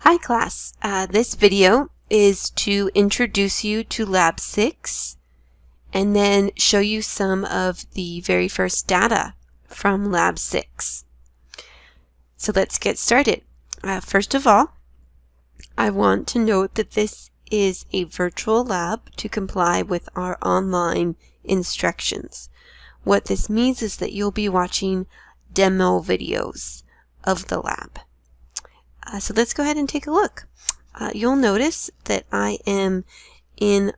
Hi class, this video is to introduce you to Lab 6 and then show you some of the very first data from Lab 6. So let's get started. First of all, I want to note that this is a virtual lab to comply with our online instructions. What this means is that you'll be watching demo videos of the lab. So let's go ahead and take a look. You'll notice that I am in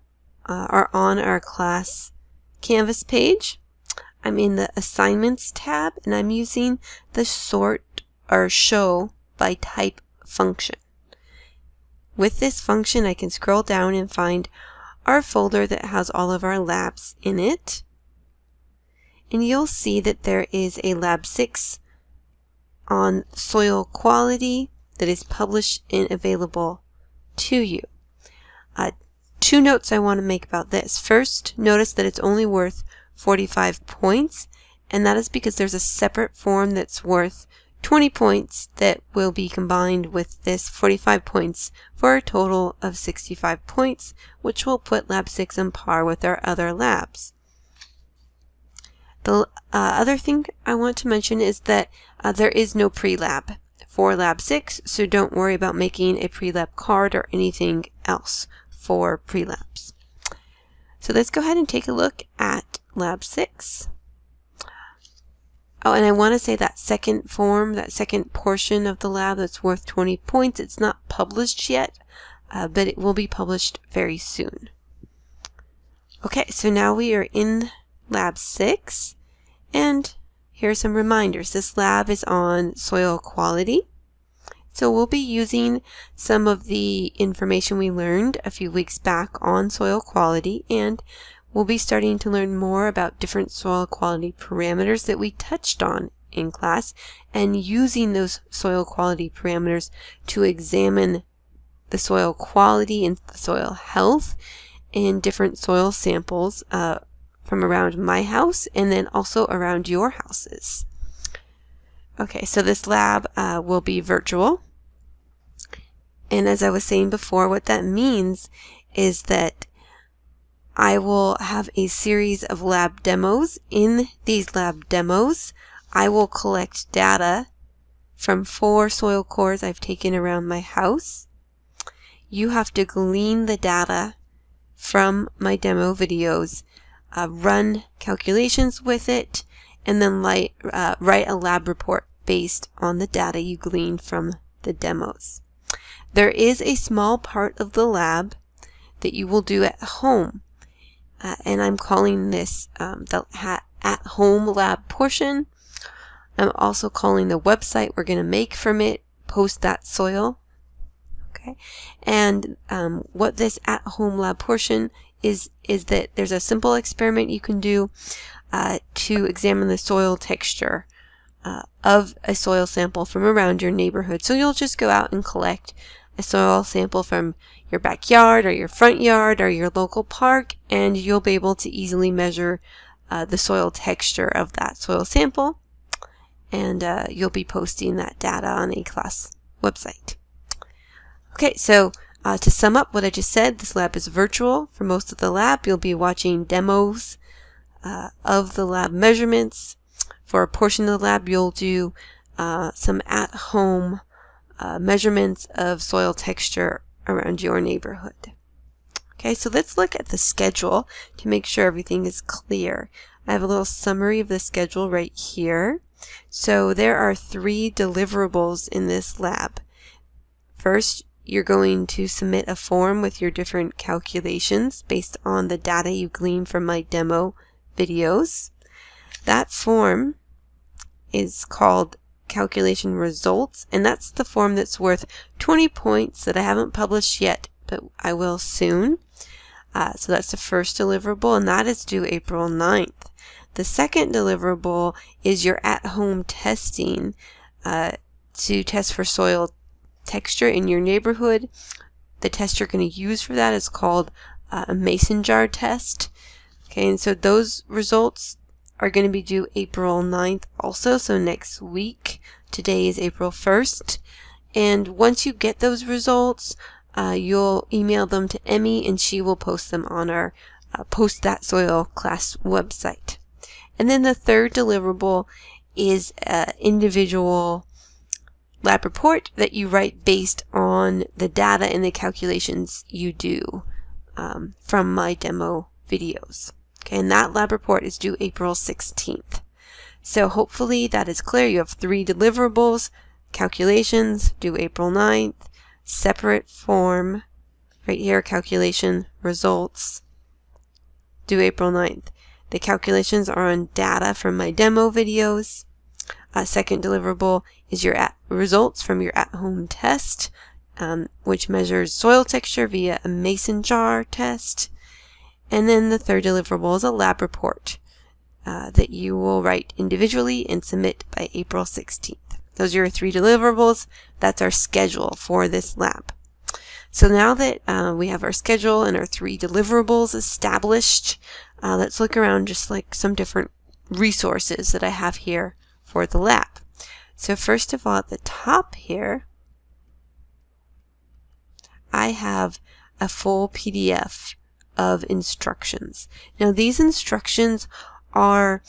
on our class Canvas page. I'm in the Assignments tab, and I'm using the Sort or Show by Type function. With this function, I can scroll down and find our folder that has all of our labs in it. And you'll see that there is a Lab 6 on soil quality that is published and available to you. Two notes I want to make about this. First, notice that it's only worth 45 points, and that is because there's a separate form that's worth 20 points that will be combined with this 45 points for a total of 65 points, which will put Lab 6 on par with our other labs. The other thing I want to mention is that there is no pre-lab for Lab 6, so don't worry about making a pre-lab card or anything else for pre-labs. So let's go ahead and take a look at Lab 6. Oh, and I want to say that second form, that second portion of the lab that's worth 20 points, it's not published yet, but it will be published very soon. Okay, so now we are in Lab 6, and here are some reminders. This lab is on soil quality. So we'll be using some of the information we learned a few weeks back on soil quality, and we'll be starting to learn more about different soil quality parameters that we touched on in class, and using those soil quality parameters to examine the soil quality and the soil health in different soil samples from around my house and then also around your houses. Okay, so this lab will be virtual. And as I was saying before, what that means is that I will have a series of lab demos. In these lab demos, I will collect data from 4 soil cores I've taken around my house. You have to glean the data from my demo videos, run calculations with it, and then write a lab report based on the data you gleaned from the demos. There is a small part of the lab that you will do at home, and I'm calling this the at-home lab portion. I'm also calling the website we're going to make from it Post That Soil. Okay, and what this at-home lab portion is that there's a simple experiment you can do to examine the soil texture of a soil sample from around your neighborhood. So you'll just go out and collect a soil sample from your backyard or your front yard or your local park, and you'll be able to easily measure the soil texture of that soil sample, and you'll be posting that data on a class website. Okay, so to sum up what I just said, this lab is virtual. For most of the lab, you'll be watching demos of the lab measurements. For a portion of the lab, you'll do some at-home measurements of soil texture around your neighborhood. Okay, so let's look at the schedule to make sure everything is clear. I have a little summary of the schedule right here. So there are 3 deliverables in this lab. First, you're going to submit a form with your different calculations based on the data you gleaned from my demo videos. That form is called calculation results, and that's the form that's worth 20 points that I haven't published yet, but I will soon. So that's the first deliverable, and that is due April 9th. The second deliverable is your at-home testing to test for soil texture in your neighborhood. The test you're going to use for that is called a mason jar test. Okay, and so those results are going to be due April 9th also, so next week. Today is April 1st, And once you get those results, you'll email them to Emmy and she will post them on our Post That Soil class website. And then the third deliverable is an individual lab report that you write based on the data and the calculations you do from my demo videos. Okay, and that lab report is due April 16th. So hopefully that is clear. You have 3 deliverables: calculations due April 9th, separate form right here, calculation results due April 9th. The calculations are on data from my demo videos. Second deliverable is your results from your at-home test, which measures soil texture via a mason jar test. And then the third deliverable is a lab report that you will write individually and submit by April 16th. Those are your 3 deliverables. That's our schedule for this lab. So now that we have our schedule and our 3 deliverables established, let's look around just like some different resources that I have here for the lab. So first of all, at the top here, I have a full PDF of instructions. Now these instructions are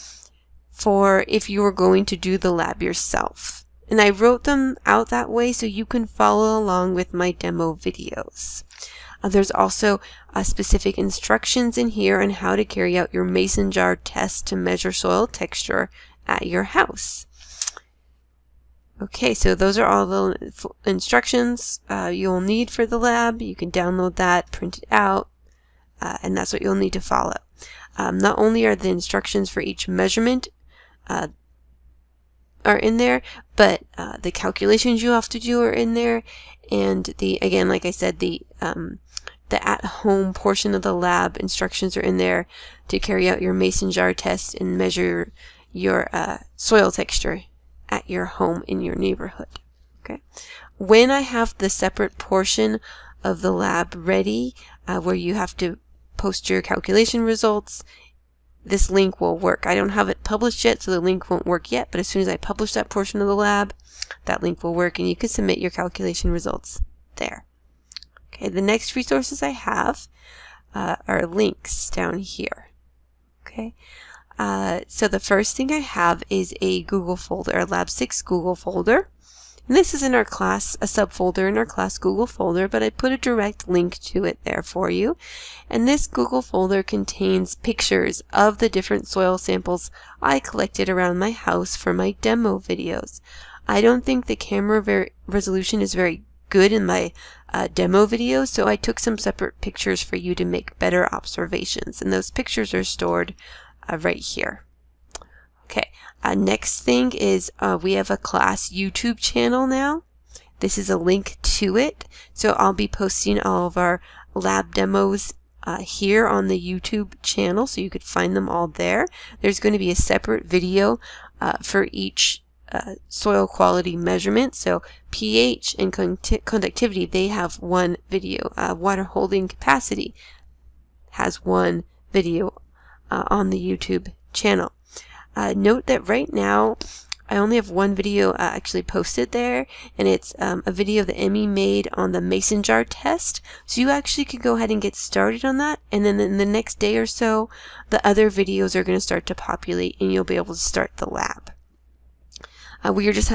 for if you are going to do the lab yourself. And I wrote them out that way so you can follow along with my demo videos. There's also specific instructions in here on how to carry out your mason jar test to measure soil texture at your house. Okay, so those are all the instructions you'll need for the lab. You can download that, print it out, and that's what you'll need to follow. Not only are the instructions for each measurement are in there, but the calculations you have to do are in there, and again, like I said, the at-home portion of the lab instructions are in there to carry out your mason jar test and measure your soil texture at your home in your neighborhood. Okay. When I have the separate portion of the lab ready, where you have to post your calculation results, this link will work. I don't have it published yet, so the link won't work yet, but as soon as I publish that portion of the lab, that link will work and you can submit your calculation results there. Okay, the next resources I have are links down here. Okay, so the first thing I have is a Google folder, a Lab6 Google folder. And this is in our class, a subfolder in our class Google folder, but I put a direct link to it there for you. And this Google folder contains pictures of the different soil samples I collected around my house for my demo videos. I don't think the camera resolution is very good in my demo videos, so I took some separate pictures for you to make better observations. And those pictures are stored right here. Okay, next thing is we have a class YouTube channel now. This is a link to it. So I'll be posting all of our lab demos here on the YouTube channel, so you could find them all there. There's going to be a separate video for each soil quality measurement. So pH and conductivity, they have one video. Water holding capacity has one video on the YouTube channel. Note that right now I only have one video actually posted there, and it's a video that Emmy made on the mason jar test. So you actually can go ahead and get started on that, and then in the next day or so the other videos are going to start to populate and you'll be able to start the lab. We are just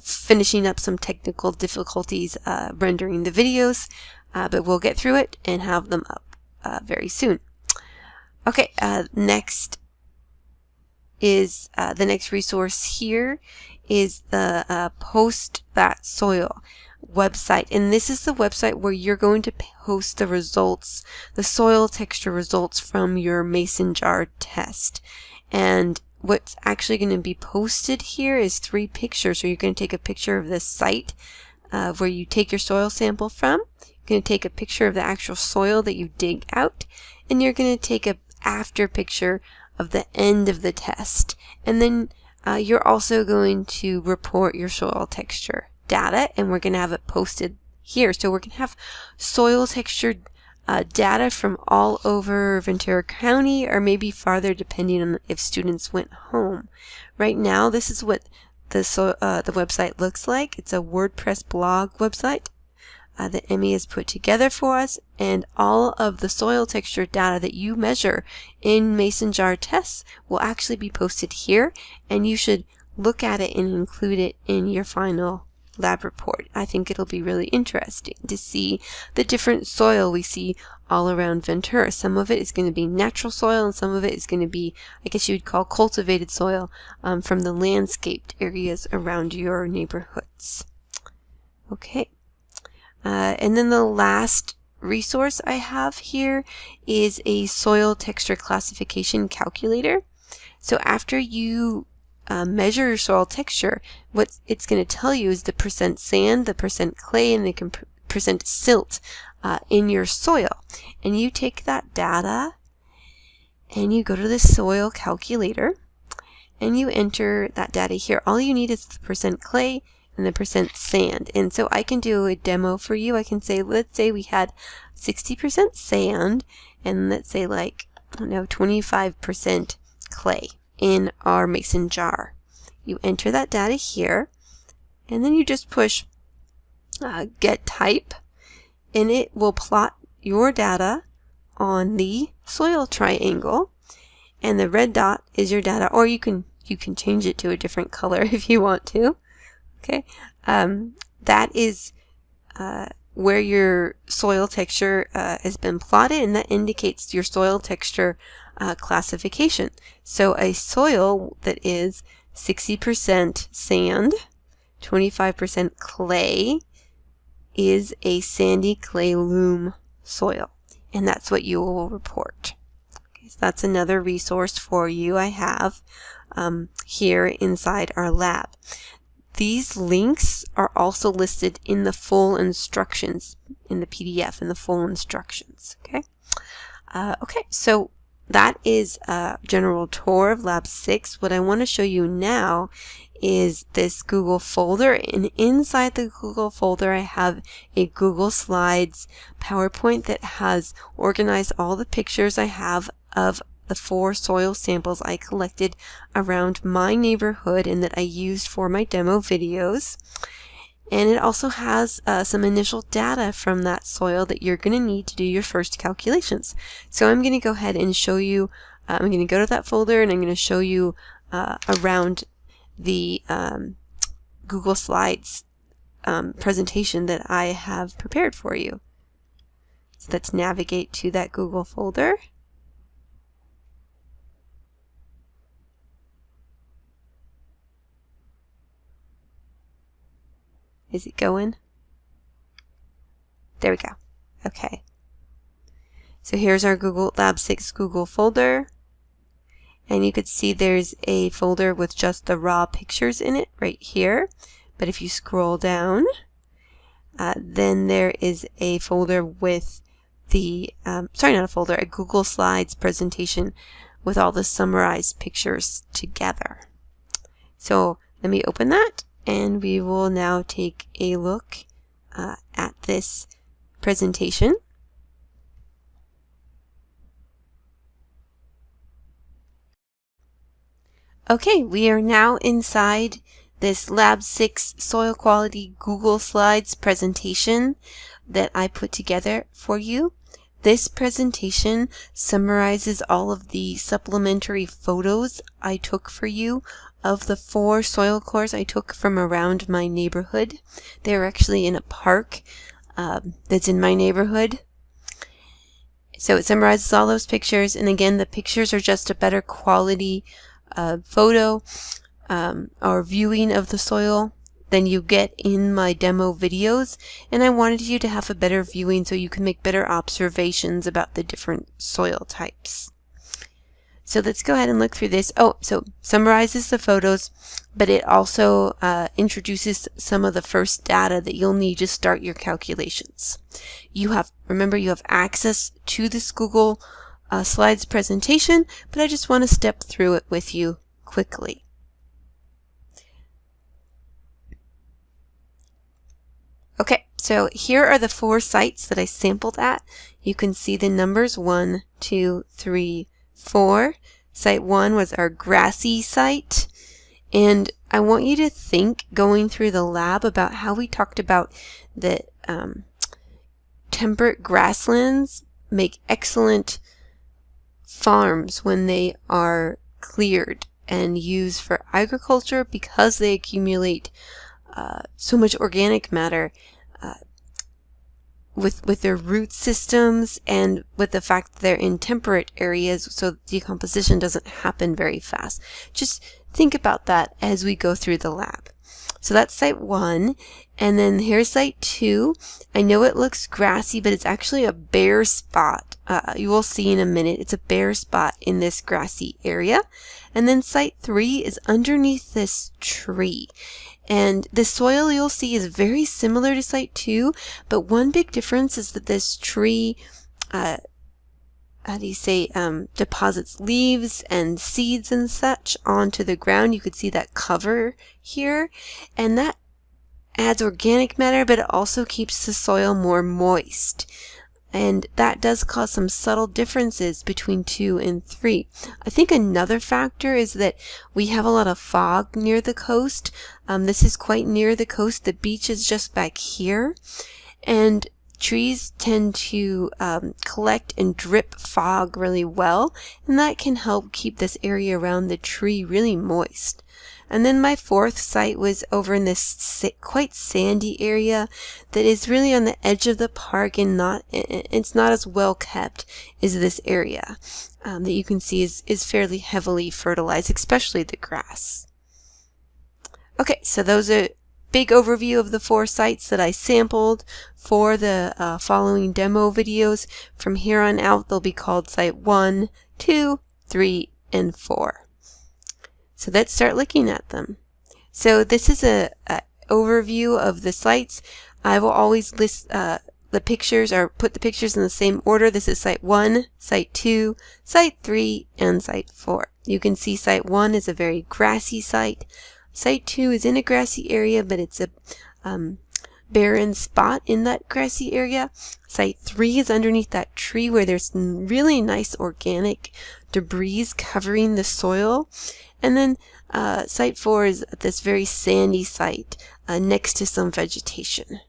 finishing up some technical difficulties rendering the videos, but we'll get through it and have them up very soon. Okay, next is the next resource here is the Post That Soil website, and this is the website where you're going to post the results, the soil texture results from your mason jar test. And what's actually going to be posted here is 3 pictures. So you're going to take a picture of the site where you take your soil sample from. You're going to take a picture of the actual soil that you dig out, and you're going to take a after picture of the end of the test. And then you're also going to report your soil texture data, and we're going to have it posted here. So we're going to have soil texture data from all over Ventura County, or maybe farther depending on if students went home. Right now, this is what the website looks like. It's a WordPress blog website that Emmy has put together for us, and all of the soil texture data that you measure in mason jar tests will actually be posted here, and you should look at it and include it in your final lab report. I think it'll be really interesting to see the different soil we see all around Ventura. Some of it is going to be natural soil, and some of it is going to be, I guess you would call, cultivated soil from the landscaped areas around your neighborhoods. Okay. And then the last resource I have here is a soil texture classification calculator. So after you measure your soil texture, what it's going to tell you is the percent sand, the percent clay, and the percent silt in your soil. And you take that data and you go to the soil calculator and you enter that data here. All you need is the percent clay and the percent sand. And so I can do a demo for you. I can say, let's say we had 60% sand and let's say like, I don't know, 25% clay in our mason jar. You enter that data here and then you just push get type, and it will plot your data on the soil triangle, and the red dot is your data, or you can change it to a different color if you want to. Okay, that is where your soil texture has been plotted, and that indicates your soil texture classification. So a soil that is 60% sand, 25% clay is a sandy clay loam soil, and that's what you will report. Okay, so that's another resource for you I have here inside our lab. These links are also listed in the full instructions in the PDF, in the full instructions. Okay. Okay, so that is a general tour of Lab 6. What I want to show you now is this Google folder, and inside the Google folder I have a Google Slides PowerPoint that has organized all the pictures I have of the 4 soil samples I collected around my neighborhood and that I used for my demo videos. And it also has some initial data from that soil that you're going to need to do your first calculations. So I'm going to go ahead and show you, I'm going to go to that folder and I'm going to show you around the Google Slides presentation that I have prepared for you. So let's navigate to that Google folder. Is it going? There we go. Okay. So here's our Google Lab 6 Google folder. And you could see there's a folder with just the raw pictures in it right here. But if you scroll down, then there is a folder with the, sorry, not a folder, a Google Slides presentation with all the summarized pictures together. So let me open that, and we will now take a look at this presentation. Okay, we are now inside this Lab 6 Soil Quality Google Slides presentation that I put together for you. This presentation summarizes all of the supplementary photos I took for you of the 4 soil cores I took from around my neighborhood. They're actually in a park that's in my neighborhood. So it summarizes all those pictures, and again, the pictures are just a better quality photo or viewing of the soil than you get in my demo videos, and I wanted you to have a better viewing so you can make better observations about the different soil types. So let's go ahead and look through this. Oh, so summarizes the photos, but it also introduces some of the first data that you'll need to start your calculations. Remember, you have access to this Google Slides presentation, but I just want to step through it with you quickly. Okay, so here are the 4 sites that I sampled at. You can see the numbers 1, 2, 3, 4. Site 1 was our grassy site, and I want you to think going through the lab about how we talked about the temperate grasslands make excellent farms when they are cleared and used for agriculture because they accumulate so much organic matter with their root systems and with the fact that they're in temperate areas, so decomposition doesn't happen very fast. Just think about that as we go through the lab. So that's site 1, and then here's site 2. I know it looks grassy, but it's actually a bare spot. You will see in a minute it's a bare spot in this grassy area. And then site 3 is underneath this tree. And the soil you'll see is very similar to site 2, but one big difference is that this tree deposits leaves and seeds and such onto the ground. You could see that cover here, and that adds organic matter, but it also keeps the soil more moist. And that does cause some subtle differences between 2 and 3. I think another factor is that we have a lot of fog near the coast. This is quite near the coast. The beach is just back here. And trees tend to collect and drip fog really well. And that can help keep this area around the tree really moist. And then my 4th site was over in this quite sandy area that is really on the edge of the park, and it's not as well kept as this area that you can see is fairly heavily fertilized, especially the grass. Okay, so those are big overview of the 4 sites that I sampled for the following demo videos. From here on out, they'll be called site 1, 2, 3, and 4. So let's start looking at them. So this is a overview of the sites. I will always list the pictures, or put the pictures in the same order. This is site 1, site 2, site 3, and site 4. You can see site 1 is a very grassy site. Site 2 is in a grassy area, but it's a barren spot in that grassy area. Site 3 is underneath that tree where there's really nice organic debris covering the soil. And then site 4 is this very sandy site next to some vegetation.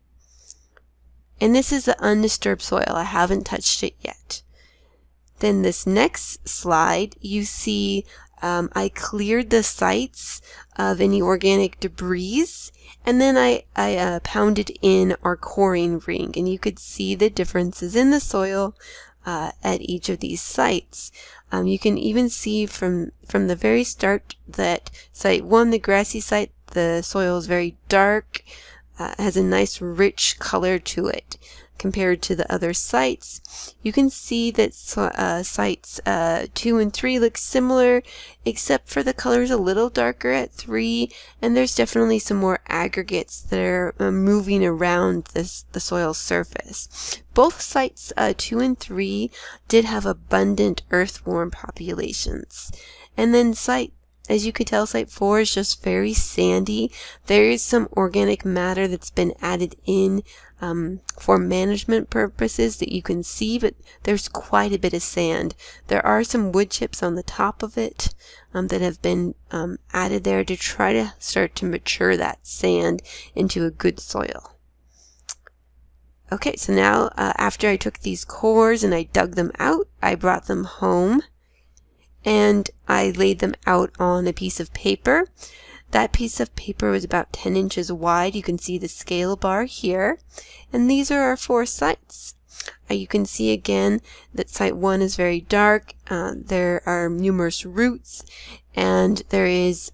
And this is the undisturbed soil. I haven't touched it yet. Then this next slide, you see I cleared the sites of any organic debris, and then I pounded in our coring ring, and you could see the differences in the soil at each of these sites. You can even see from the very start that site 1, the grassy site, the soil is very dark, has a nice rich color to it compared to the other sites. You can see that sites 2 and 3 look similar, except for the color is a little darker at 3, and there's definitely some more aggregates that are moving around the soil surface. Both sites 2 and 3 did have abundant earthworm populations. And then as you could tell, site 4 is just very sandy. There is some organic matter that's been added in for management purposes that you can see, but there's quite a bit of sand. There are some wood chips on the top of it that have been added there to try to start to mature that sand into a good soil. Okay, so now after I took these cores and I dug them out, I brought them home and I laid them out on a piece of paper. That piece of paper was about 10 inches wide. You can see the scale bar here. And these are our 4 sites. You can see again that site 1 is very dark. There are numerous roots, and there is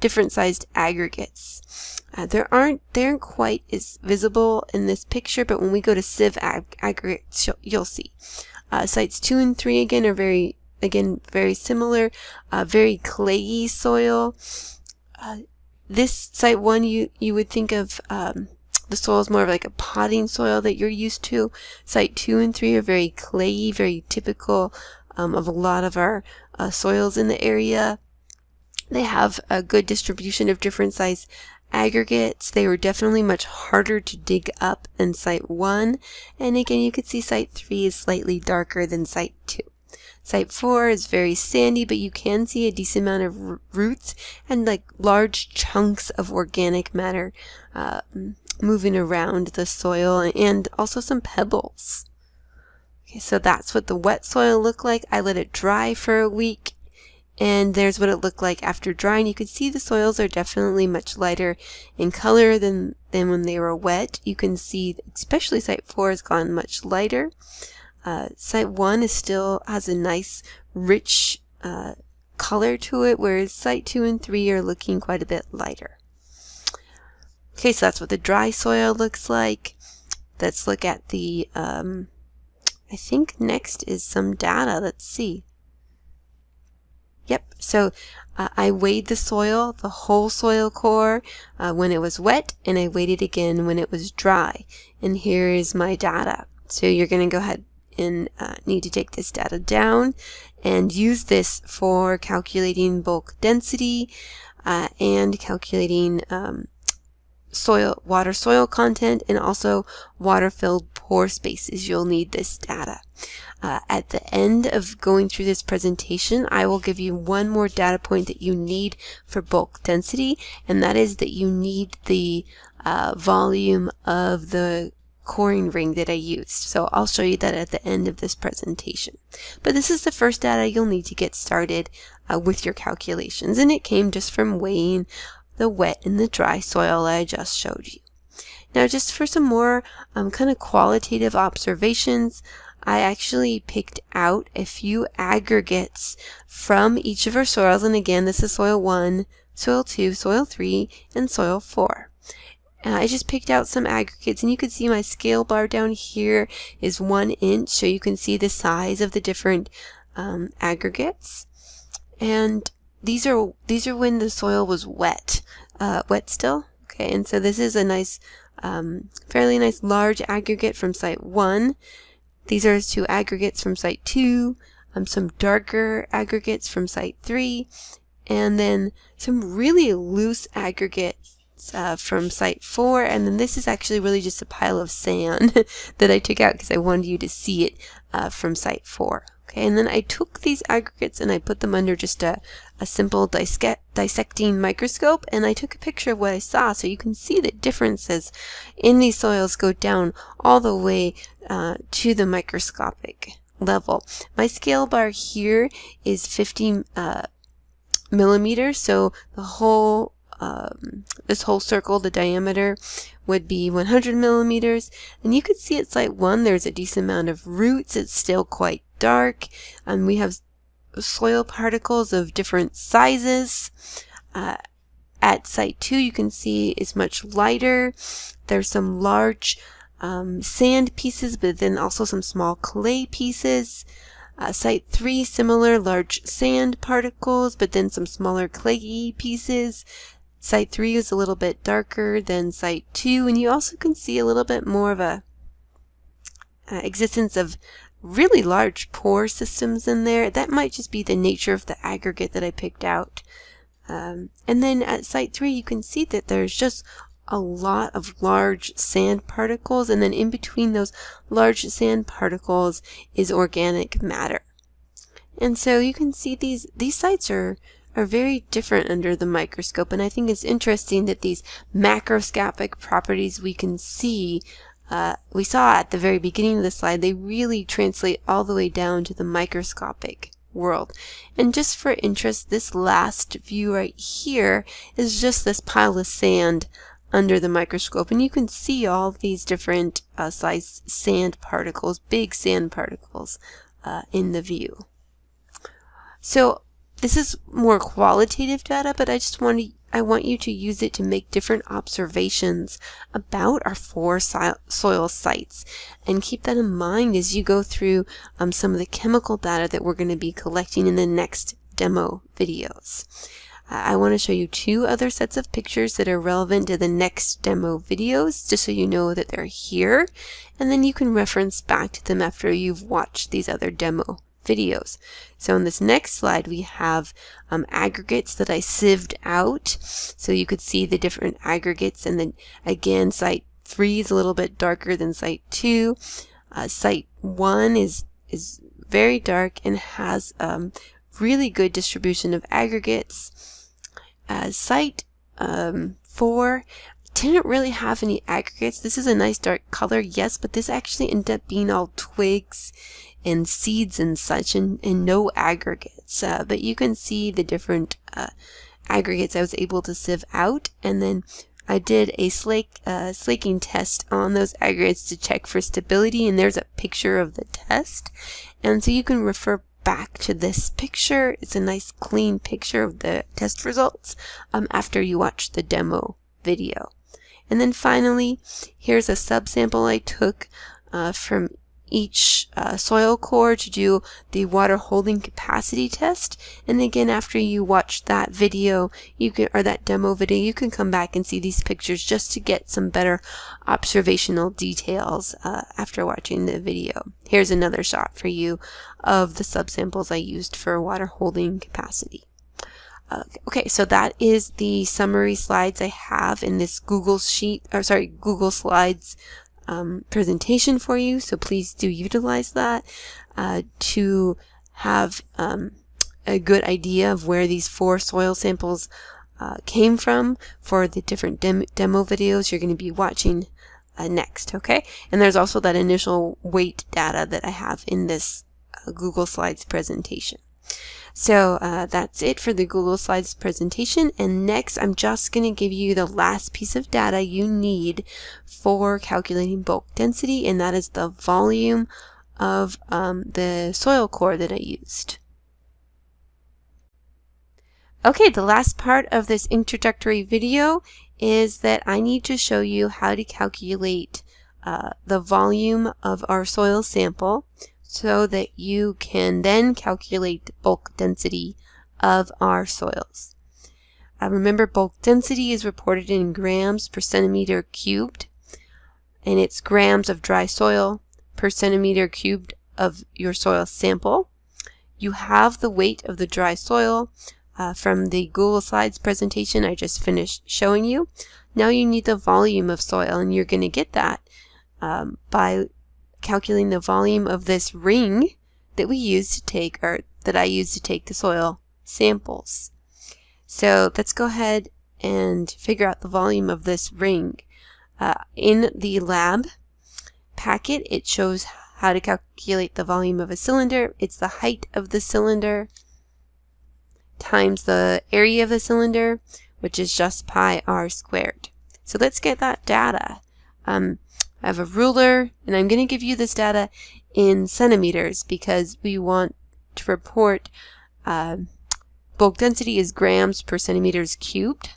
different sized aggregates. They aren't quite as visible in this picture, but when we go to sieve aggregates, you'll see. Sites 2 and 3 again are very similar, very clayey soil. This site 1, you would think of the soil is more of like a potting soil that you're used to. Site 2 and 3 are very clayey, very typical of a lot of our soils in the area. They have a good distribution of different size aggregates. They were definitely much harder to dig up than site 1. And again, you could see site 3 is slightly darker than site 2. Site 4 is very sandy, but you can see a decent amount of roots and like large chunks of organic matter moving around the soil, and also some pebbles. Okay, so that's what the wet soil looked like. I let it dry for a week, and there's what it looked like after drying. You can see the soils are definitely much lighter in color than when they were wet. You can see especially site 4 has gone much lighter. Site 1 still has a nice rich color to it, whereas site 2 and 3 are looking quite a bit lighter. Okay, so that's what the dry soil looks like. Let's look at the, I think next is some data. Let's see. Yep, so I weighed the soil, the whole soil core, when it was wet, and I weighed it again when it was dry. And here is my data. So you're going to go ahead and need to take this data down and use this for calculating bulk density and calculating water soil content, and also water filled pore spaces. You'll need this data. At the end of going through this presentation, I will give you one more data point that you need for bulk density, and that is that you need the volume of the coring ring that I used. So I'll show you that at the end of this presentation. But this is the first data you'll need to get started with your calculations, and it came just from weighing the wet and the dry soil I just showed you. Now, just for some more kind of qualitative observations, I actually picked out a few aggregates from each of our soils, and again, this is soil 1, soil 2, soil 3, and soil 4. I just picked out some aggregates, and you can see my scale bar down here is 1 inch, so you can see the size of the different aggregates. And these are when the soil was wet still. Okay, and so this is a nice, fairly nice large aggregate from site 1. These are 2 aggregates from site 2, some darker aggregates from site 3, and then some really loose aggregates from site 4, and then this is actually really just a pile of sand that I took out because I wanted you to see it from site 4. Okay, and then I took these aggregates and I put them under just a simple dissecting microscope, and I took a picture of what I saw, so you can see the differences in these soils go down all the way to the microscopic level. My scale bar here is 50 millimeters, so the whole this whole circle, the diameter, would be 100 millimeters. And you can see at site 1 there's a decent amount of roots. It's still quite dark, and we have soil particles of different sizes. At site 2 you can see it's much lighter. There's some large sand pieces, but then also some small clay pieces. Site 3, similar large sand particles, but then some smaller clayey pieces. Site 3 is a little bit darker than site 2, and you also can see a little bit more of a existence of really large pore systems in there. That might just be the nature of the aggregate that I picked out. And then at site 3 you can see that there's just a lot of large sand particles, and then in between those large sand particles is organic matter. And so you can see these sites are very different under the microscope, and I think it's interesting that these macroscopic properties we can see, we saw at the very beginning of the slide, they really translate all the way down to the microscopic world. And just for interest, this last view right here is just this pile of sand under the microscope, and you can see all these different size sand particles, big sand particles in the view. So this is more qualitative data, but I want you to use it to make different observations about our 4 soil sites, and keep that in mind as you go through some of the chemical data that we're going to be collecting in the next demo videos. I want to show you 2 other sets of pictures that are relevant to the next demo videos, just so you know that they're here, and then you can reference back to them after you've watched these other demo videos. So in this next slide we have aggregates that I sieved out, so you could see the different aggregates, and then again site 3 is a little bit darker than site 2. Site 1 is very dark and has really good distribution of aggregates. Site 4 didn't really have any aggregates. This is a nice dark color, yes, but this actually ended up being all twigs and seeds and such, and no aggregates. But you can see the different aggregates I was able to sieve out, and then I did a slaking test on those aggregates to check for stability, and there's a picture of the test. And so you can refer back to this picture. It's a nice clean picture of the test results after you watch the demo video. And then finally, here's a subsample I took from each soil core to do the water holding capacity test. And again, after you watch that video, or that demo video, you can come back and see these pictures just to get some better observational details after watching the video. Here's another shot for you of the subsamples I used for water holding capacity. Okay, so that is the summary slides I have in this Google Slides presentation for you. So please do utilize that to have a good idea of where these 4 soil samples came from for the different demo videos you're going to be watching next. Okay, and there's also that initial weight data that I have in this Google Slides presentation. So that's it for the Google Slides presentation, and next I'm just going to give you the last piece of data you need for calculating bulk density, and that is the volume of the soil core that I used. Okay, the last part of this introductory video is that I need to show you how to calculate the volume of our soil sample, so that you can then calculate the bulk density of our soils. Remember, bulk density is reported in grams per centimeter cubed, and it's grams of dry soil per centimeter cubed of your soil sample. You have the weight of the dry soil from the Google Slides presentation I just finished showing you. Now you need the volume of soil, and you're going to get that by calculating the volume of this ring that we use to take, or that I use to take the soil samples. So let's go ahead and figure out the volume of this ring. In the lab packet, it shows how to calculate the volume of a cylinder. It's the height of the cylinder times the area of the cylinder, which is just pi r squared. So let's get that data. I have a ruler, and I'm going to give you this data in centimeters because we want to report bulk density is grams per centimeters cubed.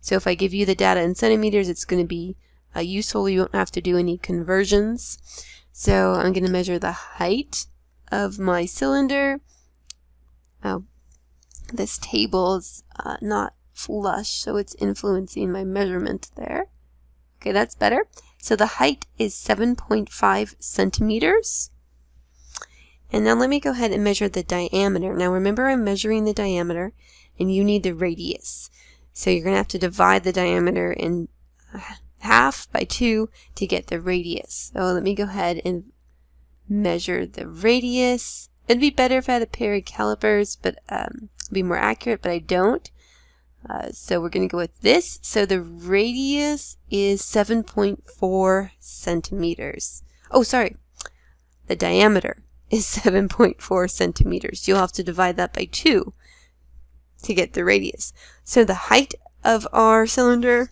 So if I give you the data in centimeters, it's going to be useful. You won't have to do any conversions. So I'm going to measure the height of my cylinder. This table is not flush, so it's influencing my measurement there. Okay, that's better. So the height is 7.5 centimeters. And now let me go ahead and measure the diameter. Now remember, I'm measuring the diameter, and you need the radius. So you're going to have to divide the diameter in half by 2 to get the radius. So let me go ahead and measure the radius. It'd be better if I had a pair of calipers, but it'd be more accurate, but I don't. So we're going to go with this. So the radius is 7.4 centimeters. Oh, sorry. The diameter is 7.4 centimeters. You'll have to divide that by 2 to get the radius. So the height of our cylinder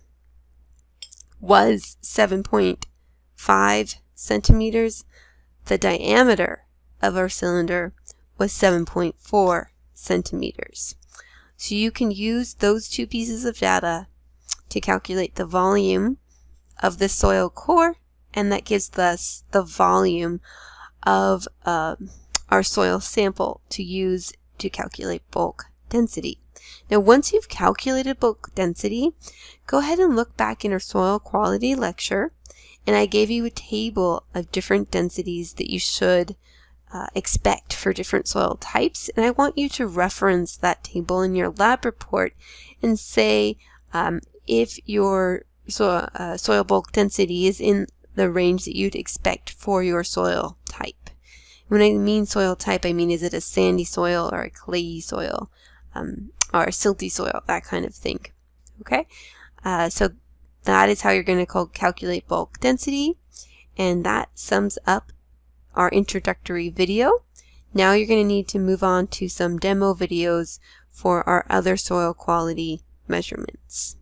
was 7.5 centimeters. The diameter of our cylinder was 7.4 centimeters. So you can use those 2 pieces of data to calculate the volume of the soil core, and that gives us the volume of our soil sample to use to calculate bulk density. Now once you've calculated bulk density, go ahead and look back in our soil quality lecture, and I gave you a table of different densities that you should expect for different soil types, and I want you to reference that table in your lab report and say if your soil bulk density is in the range that you'd expect for your soil type. When I mean soil type, I mean is it a sandy soil or a clayey soil or a silty soil, that kind of thing. Okay, so that is how you're going to calculate bulk density, and that sums up our introductory video. Now you're going to need to move on to some demo videos for our other soil quality measurements.